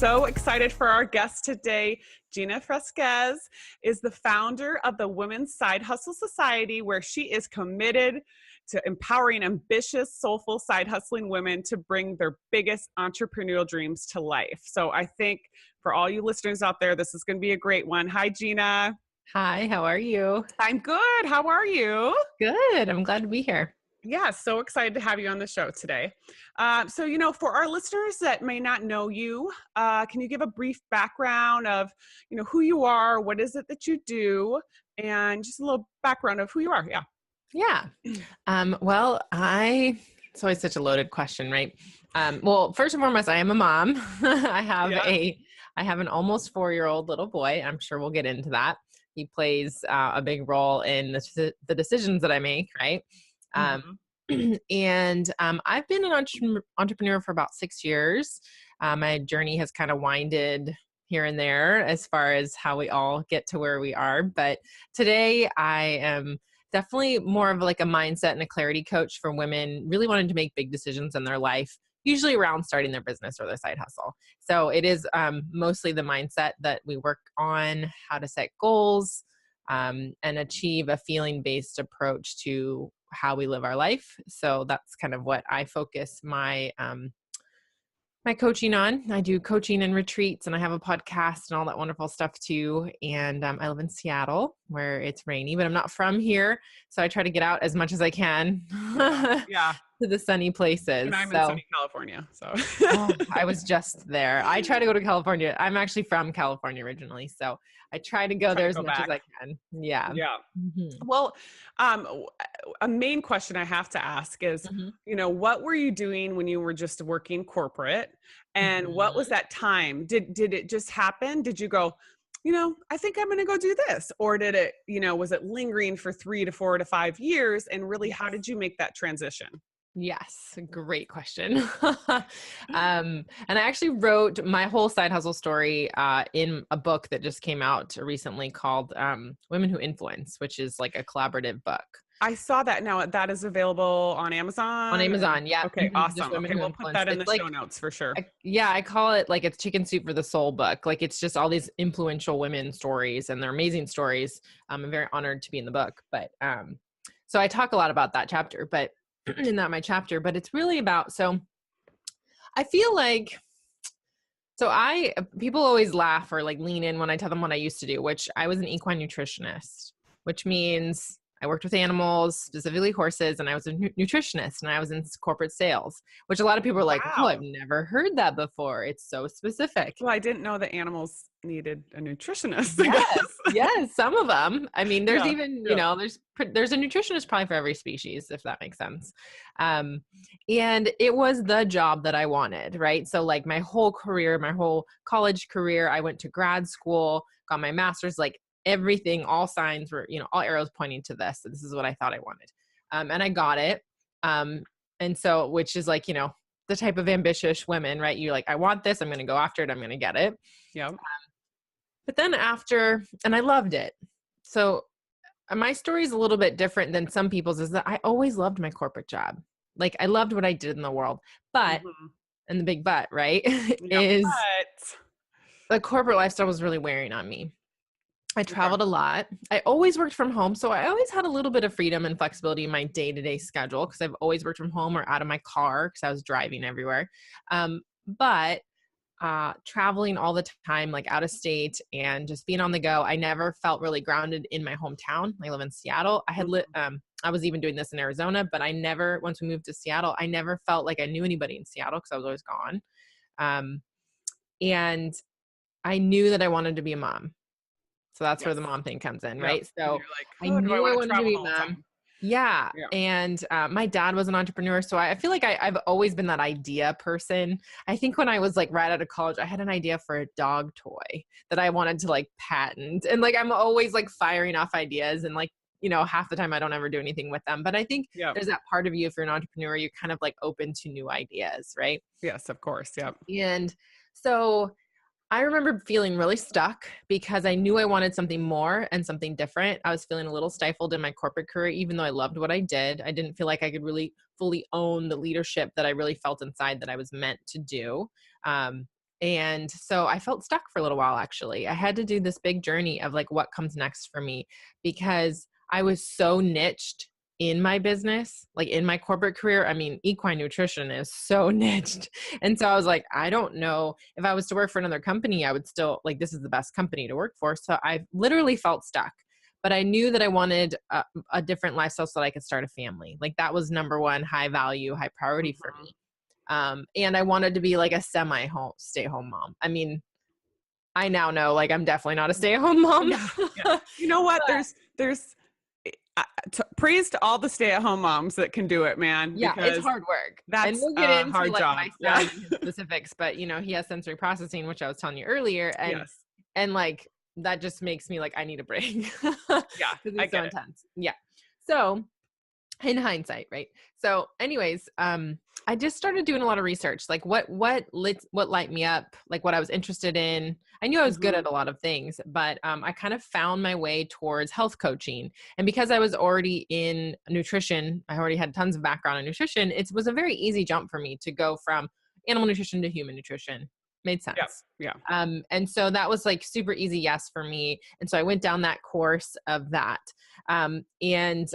so excited for our guest today. Gina Fresquez is the founder of the Women's Side Hustle Society, where she is committed to empowering ambitious, soulful, side hustling women to bring their biggest entrepreneurial dreams to life. So I think for all you listeners out there, this is going to be a great one. Hi, Gina. Hi, how are you? I'm good. How are you? Good. I'm glad to be here. Yeah, so excited to have you on the show today. For our listeners that may not know you, can you give a brief background of, who you are, what is it that you do, and just a little background of who you are? Yeah. Yeah. It's always such a loaded question, right? First and foremost, I am a mom. I have an almost 4-year-old little boy. I'm sure we'll get into that. He plays a big role in the decisions that I make, right? And I've been an entrepreneur for about 6 years. My journey has kind of winded here and there as far as how we all get to where we are. But today I am definitely more of like a mindset and a clarity coach for women really wanting to make big decisions in their life, usually around starting their business or their side hustle. So it is mostly the mindset that we work on, how to set goals, and achieve a feeling-based approach to how we live our life. So that's kind of what I focus my coaching on. I do coaching and retreats, and I have a podcast and all that wonderful stuff too. And I live in Seattle, where it's rainy, but I'm not from here. So I try to get out as much as I can to the sunny places. And I'm in sunny California. So I was just there. I try to go to California. I'm actually from California originally. So I try to go there as much as I can. Yeah. Yeah. Mm-hmm. Well, a main question I have to ask is, what were you doing when you were just working corporate? And what was that time? Did it just happen? Did you go, I think I'm going to go do this? Or did it, was it lingering for 3 to 4 to 5 years? And really, how did you make that transition? Yes. Great question. And I actually wrote my whole side hustle story in a book that just came out recently called Women Who Influence, which is like a collaborative book. I saw that now. That is available on Amazon. On Amazon, yeah. Okay, awesome. Okay, we'll put that in the show notes for sure. I call it like it's chicken soup for the soul book. Like it's just all these influential women stories, and they're amazing stories. I'm very honored to be in the book. But so I talk a lot about that chapter, but in that my chapter, but it's really about, so I feel like, people always laugh or like lean in when I tell them what I used to do, which I was an equine nutritionist, which means I worked with animals, specifically horses, and I was a nutritionist, and I was in corporate sales, which a lot of people are like, wow. Oh, I've never heard that before. It's so specific. Well, I didn't know that animals needed a nutritionist. Yes, some of them. I mean, there's there's a nutritionist probably for every species, if that makes sense. And it was the job that I wanted, right? So like my whole career, my whole college career, I went to grad school, got my master's, like everything, all signs were, all arrows pointing to this. So this is what I thought I wanted. And I got it. And so, which is like, the type of ambitious women, right? You're like, I want this. I'm going to go after it. I'm going to get it. Yeah. But then and I loved it. So my story is a little bit different than some people's, is that I always loved my corporate job. Like I loved what I did in the world, but, and the big but, right, is the corporate lifestyle was really wearing on me. I traveled a lot. I always worked from home. So I always had a little bit of freedom and flexibility in my day-to-day schedule, because I've always worked from home or out of my car because I was driving everywhere. But traveling all the time, like out of state and just being on the go, I never felt really grounded in my hometown. I live in Seattle. I was even doing this in Arizona, but once we moved to Seattle, I never felt like I knew anybody in Seattle because I was always gone. And I knew that I wanted to be a mom. So that's where the mom thing comes in, right? So I knew I wanted to be a mom. Yeah. And my dad was an entrepreneur. So I feel like I've always been that idea person. I think when I was like right out of college, I had an idea for a dog toy that I wanted to like patent. And like, I'm always like firing off ideas, and like, half the time I don't ever do anything with them. But I think there's that part of you, if you're an entrepreneur, you're kind of like open to new ideas, right? Yes, of course. Yeah. And so I remember feeling really stuck because I knew I wanted something more and something different. I was feeling a little stifled in my corporate career, even though I loved what I did. I didn't feel like I could really fully own the leadership that I really felt inside that I was meant to do. And so I felt stuck for a little while, actually. I had to do this big journey of like, what comes next for me? Because I was so niched in my business, like in my corporate career. I mean, equine nutrition is so niched. And so I was like, I don't know if I was to work for another company, I would still like, this is the best company to work for. So I literally felt stuck, but I knew that I wanted a different lifestyle so that I could start a family. Like that was number one, high value, high priority for me. And I wanted to be like a stay-home mom. I mean, I now know like I'm definitely not a stay-at-home mom. Yeah. Yeah. You know what? But, There's praise to all the stay-at-home moms that can do it, man. yeah, it's Because hard work. And that's we'll get a into hard like job. my Yeah. son and his specifics, but you know, he has sensory processing, which I was telling you earlier. And Yes. and like that just makes me like I need a break. Yeah. Because I it's so get it. intense. Yeah. So in hindsight, right? So anyways, I just started doing a lot of research, like what light me up, like what I was interested in. I knew I was good at a lot of things, but I kind of found my way towards health coaching. And because I was already in nutrition, I already had tons of background in nutrition. It was a very easy jump for me to go from animal nutrition to human nutrition. Made Yeah. sense. Yeah. And so that was like super easy yes for me. And so I went down that course of that. And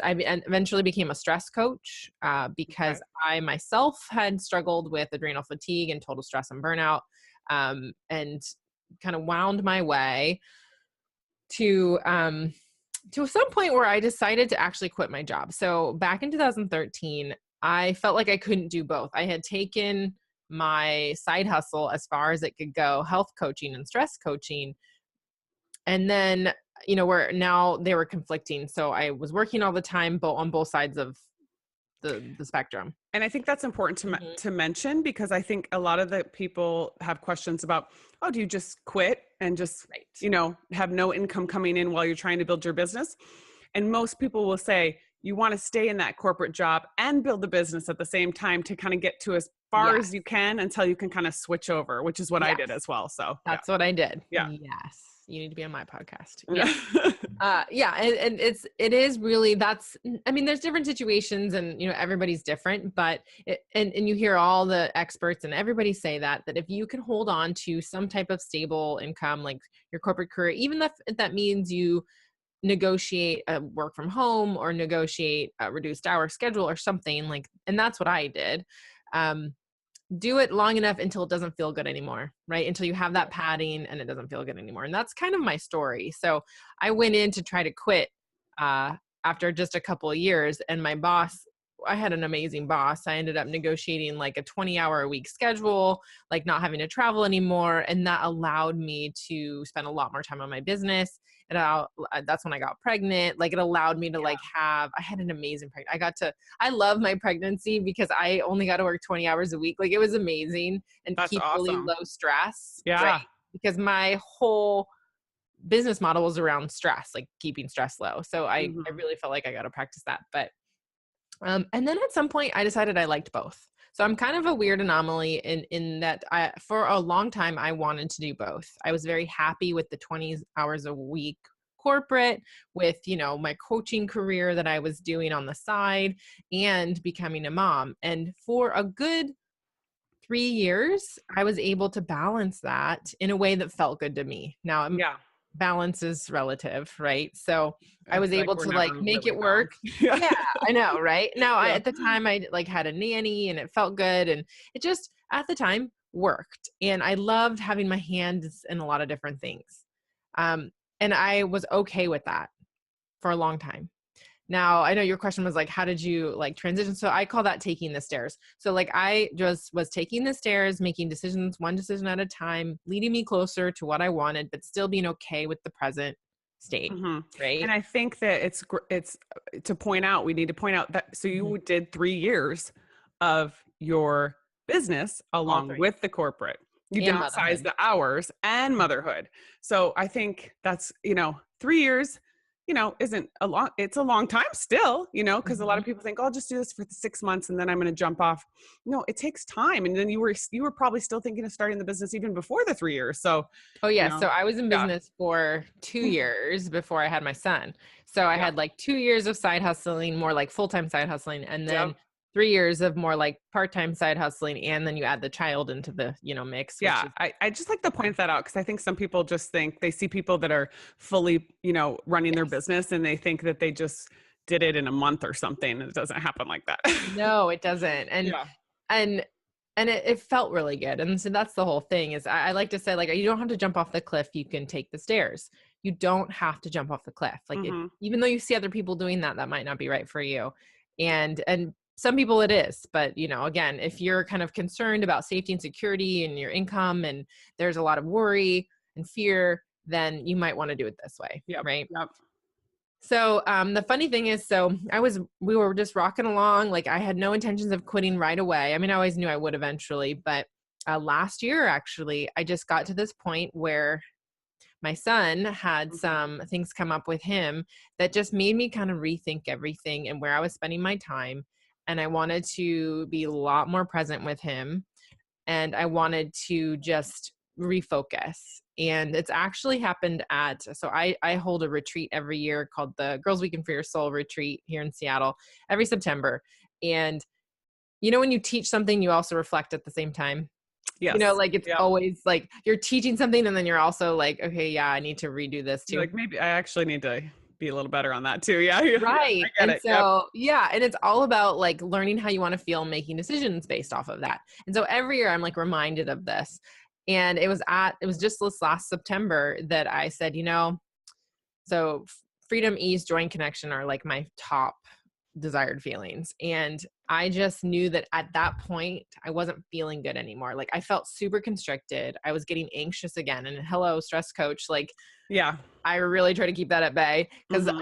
I eventually became a stress coach because I myself had struggled with adrenal fatigue and total stress and burnout, and kind of wound my way to some point where I decided to actually quit my job. So back in 2013, I felt like I couldn't do both. I had taken my side hustle as far as it could go, health coaching and stress coaching. And then, you know, where now they were conflicting. So I was working all the time, but on both sides of the spectrum. And I think that's important to mention, because I think a lot of the people have questions about, oh, do you just quit and just, you know, have no income coming in while you're trying to build your business? And most people will say, you want to stay in that corporate job and build the business at the same time to kind of get to as far as you can until you can kind of switch over, which is what I did as well. So that's what I did. Yeah. Yes. You need to be on my podcast. Yeah. And it is really, I mean, there's different situations and, you know, everybody's different, but and you hear all the experts and everybody say that if you can hold on to some type of stable income, like your corporate career, even if that means you negotiate a work from home or negotiate a reduced hour schedule or something like, and that's what I did. Do it long enough until it doesn't feel good anymore, right? Until you have that padding and it doesn't feel good anymore. And that's kind of my story. So I went in to try to quit after just a couple of years, and my boss, I had an amazing boss. I ended up negotiating like a 20-hour-a-week schedule, like not having to travel anymore. And that allowed me to spend a lot more time on my business. And that's when I got pregnant. Like it allowed me to I had an amazing pregnancy. I love my pregnancy because I only got to work 20 hours a week. Like it was amazing and That's keep awesome. really low stress. Yeah. Right? Because my whole business model was around stress, like keeping stress low. So I really felt like I got to practice that. But, and then at some point I decided I liked both. So I'm kind of a weird anomaly in that for a long time, I wanted to do both. I was very happy with the 20 hours a week corporate, with, you know, my coaching career that I was doing on the side and becoming a mom. And for a good 3 years, I was able to balance that in a way that felt good to me. Now, balance is relative, right? So I was able to like make it work. Yeah, I know, right? Now, at the time I like had a nanny and it felt good, and it just at the time worked. And I loved having my hands in a lot of different things. And I was okay with that for a long time. Now, I know your question was like, how did you like transition? So I call that taking the stairs. So like I just was taking the stairs, making decisions, one decision at a time, leading me closer to what I wanted, but still being okay with the present state. Right. And I think that it's to point out, we need to point out that, so you did 3 years of your business along with the corporate. You downsized the hours and motherhood. So I think that's, you know, 3 years, you know, it's a long time still, you know, because a lot of people think, oh, I'll just do this for 6 months and then I'm going to jump off. No, it takes time. And then you were probably still thinking of starting the business even before the 3 years. So, oh yeah. You know, so I was in business for 2 years before I had my son. So I had like 2 years of side hustling, more like full-time side hustling. And then 3 years of more like part-time side hustling. And then you add the child into the, mix. Which Yeah, is, I just like to point that out because I think some people just think they see people that are fully, running their yes. business and they think that they just did it in a month or something. It doesn't happen like that. No, it doesn't. Yeah. And it felt really good. And so that's the whole thing is I like to say, like, you don't have to jump off the cliff. You can take the stairs. You don't have to jump off the cliff. Like even though you see other people doing that, that might not be right for you. And some people it is, but again, if you're kind of concerned about safety and security and your income and there's a lot of worry and fear, then you might want to do it this way. Yep. Right. Yep. So the funny thing is, we were just rocking along. Like I had no intentions of quitting right away. I mean, I always knew I would eventually, but last year, actually, I just got to this point where my son had some things come up with him that just made me kind of rethink everything and where I was spending my time. And I wanted to be a lot more present with him. And I wanted to just refocus. And it's actually happened so I hold a retreat every year called the Girls Weekend for Your Soul retreat here in Seattle every September. And when you teach something, you also reflect at the same time. Yes. Like it's always like you're teaching something and then you're also like, okay, yeah, I need to redo this too. Like maybe I actually need to be a little better on that too. Yeah. Right. I get And it. so, and it's all about like learning how you want to feel, making decisions based off of that. And so every year I'm like reminded of this. And it was just this last September that I said, so freedom, ease, joy, and connection are like my top desired feelings. And I just knew that at that point, I wasn't feeling good anymore. Like I felt super constricted. I was getting anxious again. And hello, stress coach. Like, yeah, I really try to keep that at bay because you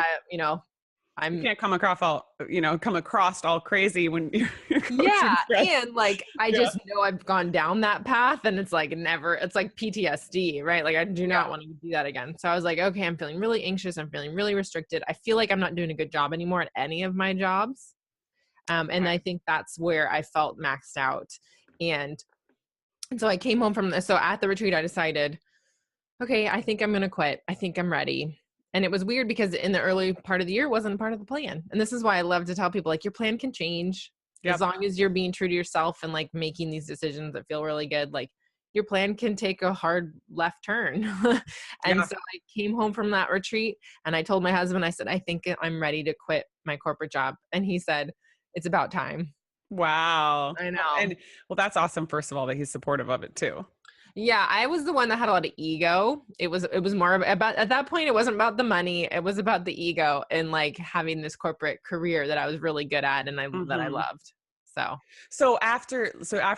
can't come across all crazy when you're coaching stress. And like I just know I've gone down that path and it's like it's like PTSD, right? Like I do not want to do that again. So I was like, okay, I'm feeling really anxious. I'm feeling really restricted. I feel like I'm not doing a good job anymore at any of my jobs. And I think that's where I felt maxed out. And so I came home from this. So at the retreat, I decided, okay, I think I'm going to quit. I think I'm ready. And it was weird because in the early part of the year, it wasn't part of the plan. And this is why I love to tell people, like, your plan can change as long as you're being true to yourself and like making these decisions that feel really good. Like your plan can take a hard left turn. And so I came home from that retreat and I told my husband, I said, I think I'm ready to quit my corporate job. And he said, it's about time. Wow. I know. And well, that's awesome. First of all, that he's supportive of it too. Yeah, I was the one that had a lot of ego. It was more about, at that point, it wasn't about the money. It was about the ego and like having this corporate career that I was really good at and that I loved. So after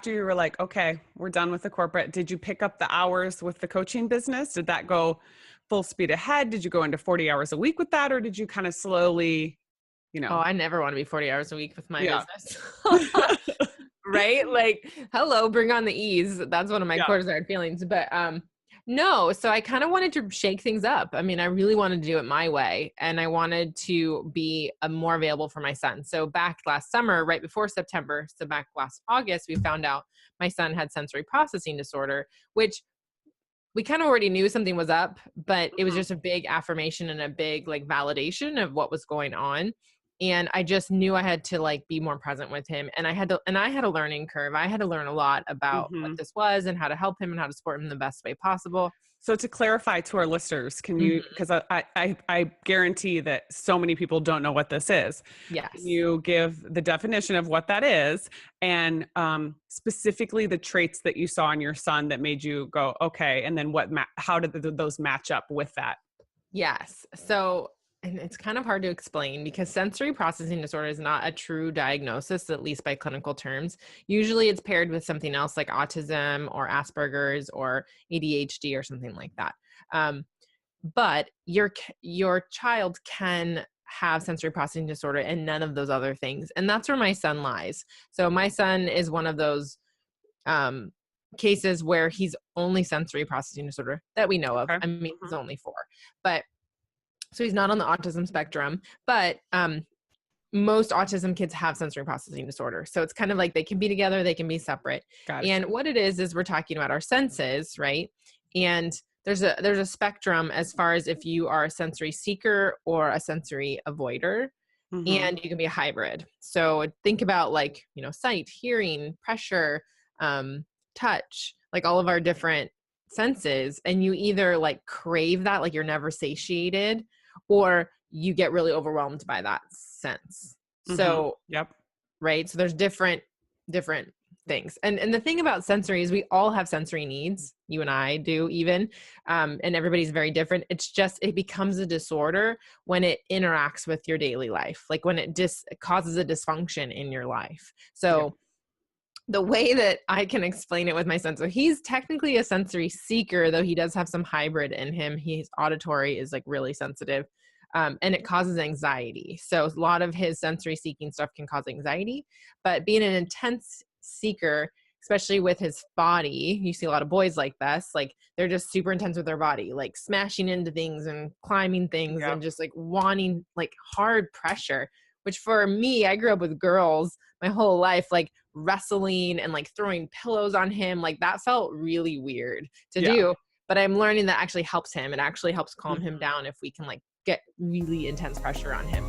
you were like, okay, we're done with the corporate, did you pick up the hours with the coaching business? Did that go full speed ahead? Did you go into 40 hours a week with that? Or did you kind of slowly, Oh, I never want to be 40 hours a week with my business. Right? Like, hello, bring on the ease. That's one of my core desired feelings. But no, so I kind of wanted to shake things up. I mean, I really wanted to do it my way. And I wanted to be more available for my son. So back last summer, right before September, so back last August, we found out my son had sensory processing disorder, which we kind of already knew something was up, but it was just a big affirmation and a big like validation of what was going on. And I just knew I had to like be more present with him. And I had a learning curve. I had to learn a lot about what this was and how to help him and how to support him in the best way possible. So to clarify to our listeners, can you, because I guarantee that so many people don't know what this is. Yes. Can you give the definition of what that is and specifically the traits that you saw in your son that made you go, okay. And then how did those match up with that? Yes. So, and it's kind of hard to explain because sensory processing disorder is not a true diagnosis, at least by clinical terms. Usually it's paired with something else like autism or Asperger's or ADHD or something like that. But your child can have sensory processing disorder and none of those other things. And that's where my son lies. So my son is one of those cases where he's only sensory processing disorder that we know of. I mean, he's only 4, but so he's not on the autism spectrum, but most autism kids have sensory processing disorder. So it's kind of like they can be together, they can be separate. And what it is we're talking about our senses, right? And there's a spectrum as far as if you are a sensory seeker or a sensory avoider. Mm-hmm. and you can be a hybrid. So think about like, sight, hearing, pressure, touch, like all of our different senses. And you either like crave that, like you're never satiated, or you get really overwhelmed by that sense. Mm-hmm. So, Yep. right. So there's different things. And the thing about sensory is we all have sensory needs. You and I do even, and everybody's very different. It's just, it becomes a disorder when it interacts with your daily life, like when it causes a dysfunction in your life. Yep. So the way that I can explain it with my son, so he's technically a sensory seeker, though he does have some hybrid in him. His auditory is like really sensitive, and it causes anxiety. So a lot of his sensory seeking stuff can cause anxiety, but being an intense seeker, especially with his body, you see a lot of boys like this, like they're just super intense with their body, like smashing into things and climbing things Yep. and just like wanting like hard pressure, which for me, I grew up with girls my whole life, like wrestling and like throwing pillows on him. Like that felt really weird to Yeah. do, but I'm learning that actually helps him. It actually helps calm him Mhm. down if we can like get really intense pressure on him.